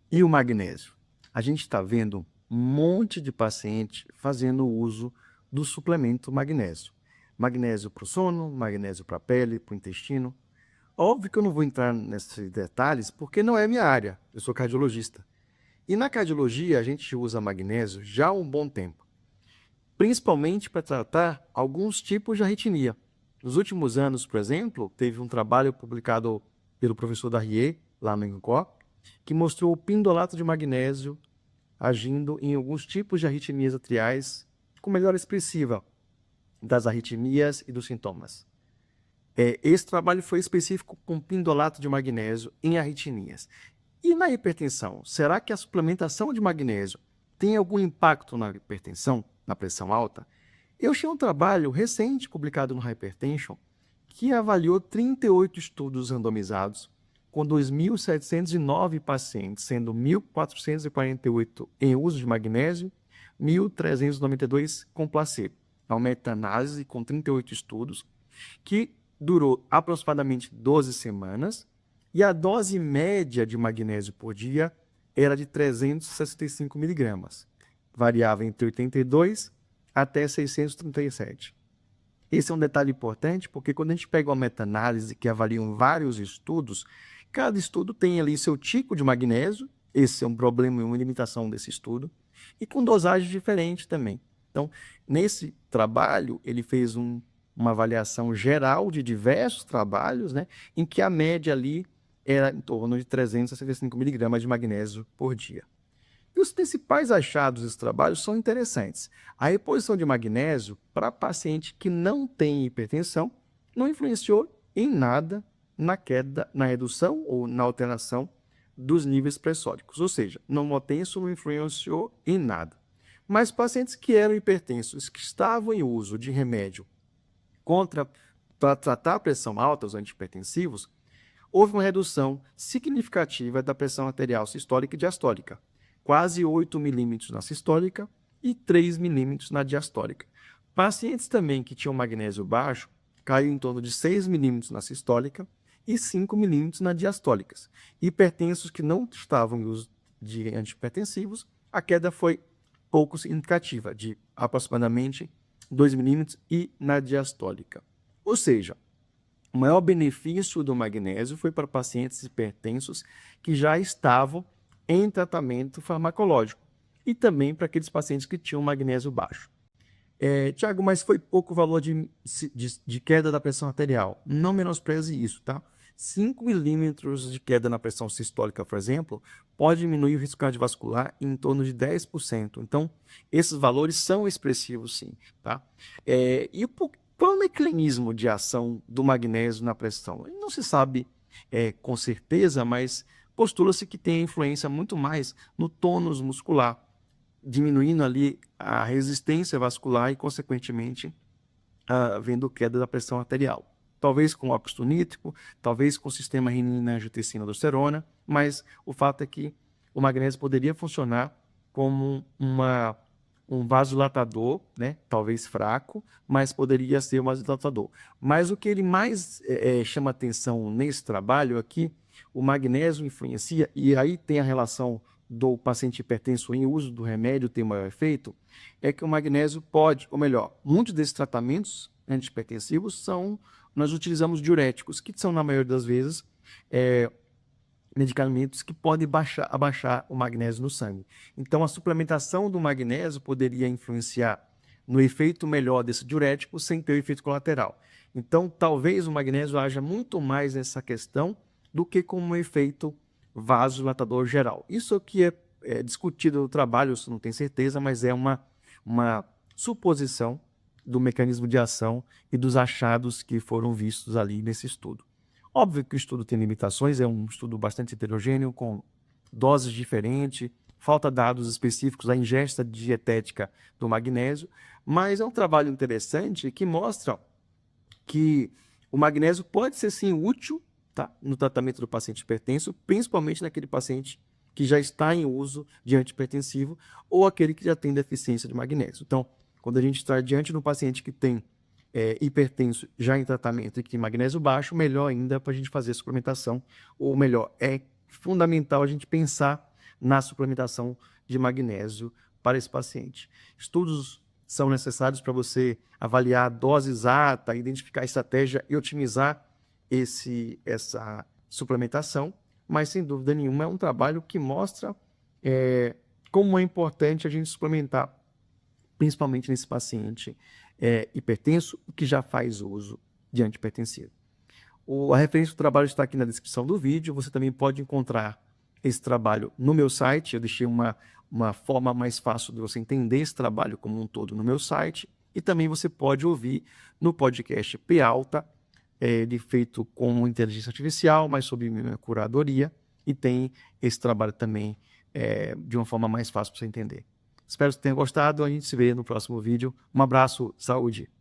E o magnésio? A gente está vendo um monte de paciente fazendo uso do suplemento magnésio. Magnésio para o sono, magnésio para a pele, para o intestino. Óbvio que eu não vou entrar nesses detalhes porque não é minha área, eu sou cardiologista. E na cardiologia a gente usa magnésio já há um bom tempo, principalmente para tratar alguns tipos de arritmia. Nos últimos anos, por exemplo, teve um trabalho publicado pelo professor Darrier, lá no INCOR, que mostrou o pindolato de magnésio agindo em alguns tipos de arritmias atriais com melhora expressiva das arritmias e dos sintomas. Esse trabalho foi específico com pindolato de magnésio em arritmias. E na hipertensão, será que a suplementação de magnésio tem algum impacto na hipertensão, na pressão alta? Eu achei um trabalho recente publicado no Hypertension que avaliou 38 estudos randomizados com 2.709 pacientes, sendo 1.448 em uso de magnésio, 1.392 com placebo. É uma meta-análise com 38 estudos que durou aproximadamente 12 semanas e a dose média de magnésio por dia era de 365 miligramas. Variava entre 82 até 637. Esse é um detalhe importante porque quando a gente pega uma meta-análise que avaliam vários estudos, cada estudo tem ali seu tipo de magnésio, esse é um problema e uma limitação desse estudo, e com dosagem diferente também. Então, nesse trabalho, ele fez uma avaliação geral de diversos trabalhos, né, em que a média ali era em torno de 365 miligramas de magnésio por dia. E os principais achados desse trabalho são interessantes. A reposição de magnésio para paciente que não tem hipertensão não influenciou em nada na queda, na redução ou na alteração dos níveis pressóricos, ou seja, normotenso não influenciou em nada. Mas pacientes que eram hipertensos, que estavam em uso de remédio para tratar a pressão alta, os antihipertensivos, houve uma redução significativa da pressão arterial sistólica e diastólica, quase 8 milímetros na sistólica e 3 milímetros na diastólica. Pacientes também que tinham magnésio baixo caiu em torno de 6 milímetros na sistólica e 5 milímetros na diastólica. Hipertensos que não estavam em uso de antihipertensivos, a queda foi pouco significativa, de aproximadamente 2 milímetros e na diastólica. Ou seja, o maior benefício do magnésio foi para pacientes hipertensos que já estavam em tratamento farmacológico e também para aqueles pacientes que tinham magnésio baixo. Tiago, mas foi pouco o valor de queda da pressão arterial. Não menospreze isso, tá? 5 milímetros de queda na pressão sistólica, por exemplo, pode diminuir o risco cardiovascular em torno de 10%. Então, esses valores são expressivos, sim, tá? Qual é o mecanismo de ação do magnésio na pressão? Não se sabe com certeza, mas postula-se que tem influência muito mais no tônus muscular, diminuindo ali a resistência vascular e, consequentemente, havendo queda da pressão arterial. Talvez com óxido nítrico, talvez com o sistema renina-angiotensina-aldosterona, mas o fato é que o magnésio poderia funcionar como um vasodilatador, né? Talvez fraco, mas poderia ser um vasodilatador. Mas o que ele mais chama atenção nesse trabalho aqui, o magnésio influencia, e aí tem a relação do paciente hipertenso em uso do remédio ter maior efeito, é que o magnésio pode, ou melhor, muitos desses tratamentos antihipertensivos nós utilizamos diuréticos, que são, na maioria das vezes, medicamentos que podem abaixar o magnésio no sangue. Então, a suplementação do magnésio poderia influenciar no efeito melhor desse diurético sem ter o efeito colateral. Então, talvez o magnésio haja muito mais nessa questão do que como um efeito vasodilatador geral. Isso aqui é discutido no trabalho, eu não tenho certeza, mas é uma suposição do mecanismo de ação e dos achados que foram vistos ali nesse estudo. Óbvio que o estudo tem limitações, é um estudo bastante heterogêneo, com doses diferentes, falta dados específicos da ingesta dietética do magnésio, mas é um trabalho interessante que mostra que o magnésio pode ser sim útil, tá, no tratamento do paciente hipertenso, principalmente naquele paciente que já está em uso de antihipertensivo ou aquele que já tem deficiência de magnésio. Então, quando a gente está diante de um paciente que tem hipertenso já em tratamento e que tem magnésio baixo, melhor ainda para a gente fazer a suplementação, ou melhor, é fundamental a gente pensar na suplementação de magnésio para esse paciente. Estudos são necessários para você avaliar a dose exata, identificar a estratégia e otimizar essa suplementação, mas sem dúvida nenhuma é um trabalho que mostra como é importante a gente suplementar, principalmente nesse paciente hipertenso que já faz uso de antihipertensivo. A referência do trabalho está aqui na descrição do vídeo. Você também pode encontrar esse trabalho no meu site. Eu deixei uma forma mais fácil de você entender esse trabalho como um todo no meu site. E também você pode ouvir no podcast P Alta, feito com inteligência artificial, mas sob minha curadoria. E tem esse trabalho também de uma forma mais fácil para você entender. Espero que você tenha gostado. A gente se vê no próximo vídeo. Um abraço, saúde!